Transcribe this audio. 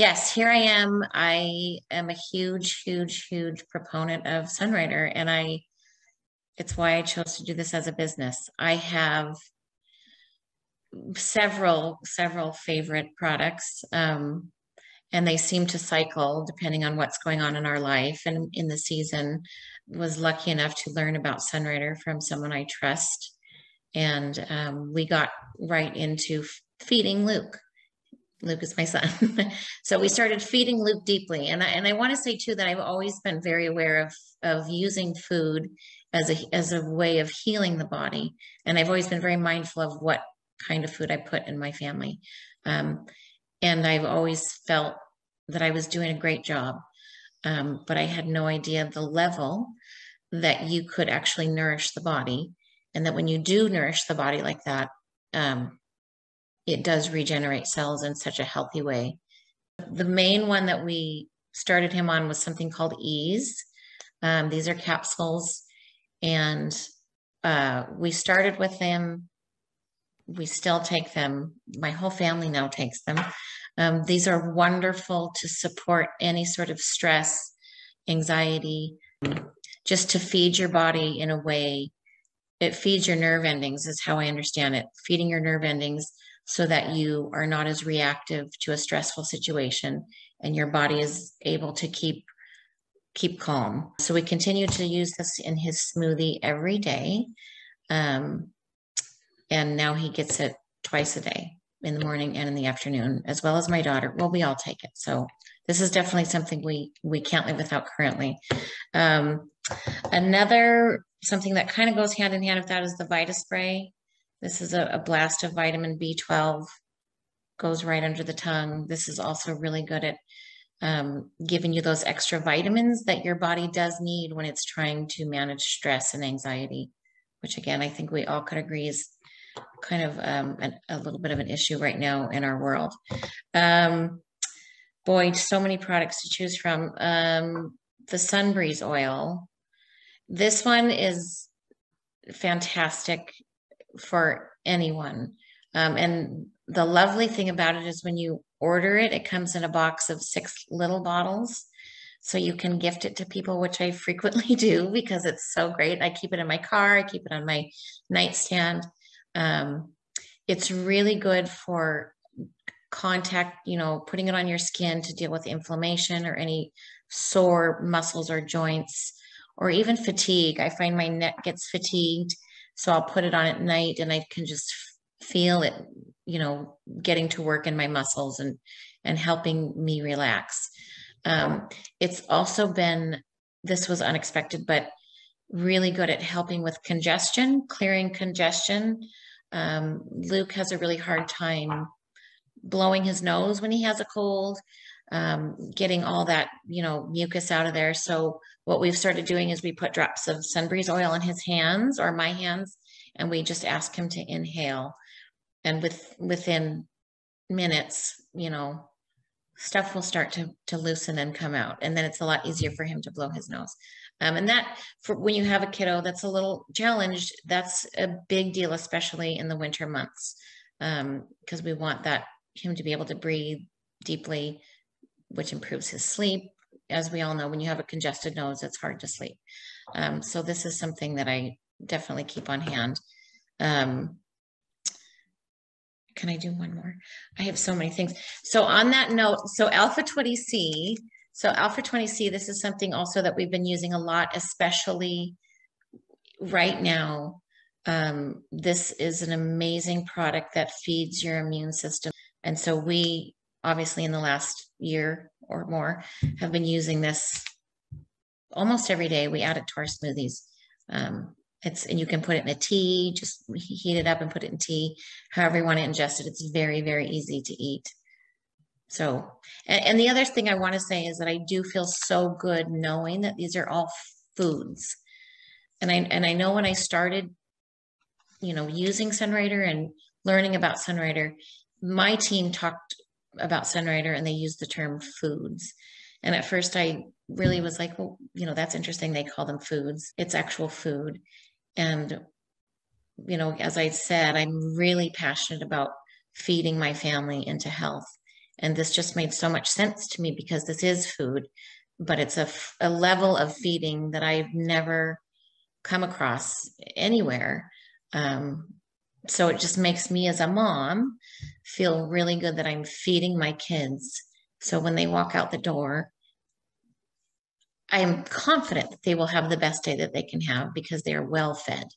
Yes, here I am. I am a huge proponent of Sunrider, and it's why I chose to do this as a business. I have several favorite products, and they seem to cycle depending on what's going on in our life. And in the season, was lucky enough to learn about Sunrider from someone I trust, and we got right into feeding Luke. Luke is my son. So we started feeding Luke deeply. And I want to say too that I've always been very aware of using food as a way of healing the body. And I've always been very mindful of what kind of food I put in my family. And I've always felt that I was doing a great job. But I had no idea the level that you could actually nourish the body. And that when you do nourish the body like that, it does regenerate cells in such a healthy way. The main one that we started him on was something called Ease. These are capsules, and we started with them. We still take them. My whole family now takes them. These are wonderful to support any sort of stress, anxiety, just to feed your body in a way. It feeds your nerve endings, is how I understand it. Feeding your nerve endings so that you are not as reactive to a stressful situation and your body is able to keep calm. So we continue to use this in his smoothie every day. And now he gets it twice a day, in the morning and in the afternoon, as well as my daughter. Well, we all take it. So this is definitely something we can't live without currently. Another something that kind of goes hand in hand with that is the Vita Spray. This is a blast of vitamin B12, goes right under the tongue. This is also really good at giving you those extra vitamins that your body does need when it's trying to manage stress and anxiety, which again, I think we all could agree is kind of a little bit of an issue right now in our world. Boy, so many products to choose from. The Sunbreeze oil. This one is fantastic for anyone. And the lovely thing about it is when you order it, it comes in a box of 6 little bottles. So you can gift it to people, which I frequently do because it's so great. I keep it in my car. I keep it on my nightstand. It's really good for contact, putting it on your skin to deal with inflammation or any sore muscles or joints, or even fatigue. I find my neck gets fatigued, so I'll put it on at night and I can just feel it, getting to work in my muscles and helping me relax. It's also been, this was unexpected, but really good at helping with congestion, clearing congestion. Luke has a really hard time blowing his nose when he has a cold, getting all that, mucus out of there. So what we've started doing is we put drops of Sunbreeze oil in his hands or my hands, and we just ask him to inhale. And within minutes, stuff will start to loosen and come out. And then it's a lot easier for him to blow his nose. And that, for when you have a kiddo that's a little challenged, that's a big deal, especially in the winter months, because we want him to be able to breathe deeply, which improves his sleep. As we all know, when you have a congested nose, it's hard to sleep. So this is something that I definitely keep on hand. Can I do one more? I have so many things. So on that note, Alpha 20C, this is something also that we've been using a lot, especially right now. This is an amazing product that feeds your immune system. And so we obviously in the last year or more have been using this almost every day. We add it to our smoothies. And you can put it in a tea, just heat it up and put it in tea, however you want to ingest it. It's very easy to eat. So, and the other thing I want to say is that I do feel so good knowing that these are all foods. And I know when I started, using Sunrider and learning about Sunrider, my team talked about Sunrider and they used the term foods. And at first I really was like, well, that's interesting. They call them foods. It's actual food. And, as I said, I'm really passionate about feeding my family into health. And this just made so much sense to me because this is food, but it's a level of feeding that I've never come across anywhere. So it just makes me as a mom feel really good that I'm feeding my kids. So when they walk out the door, I am confident that they will have the best day that they can have because they are well fed.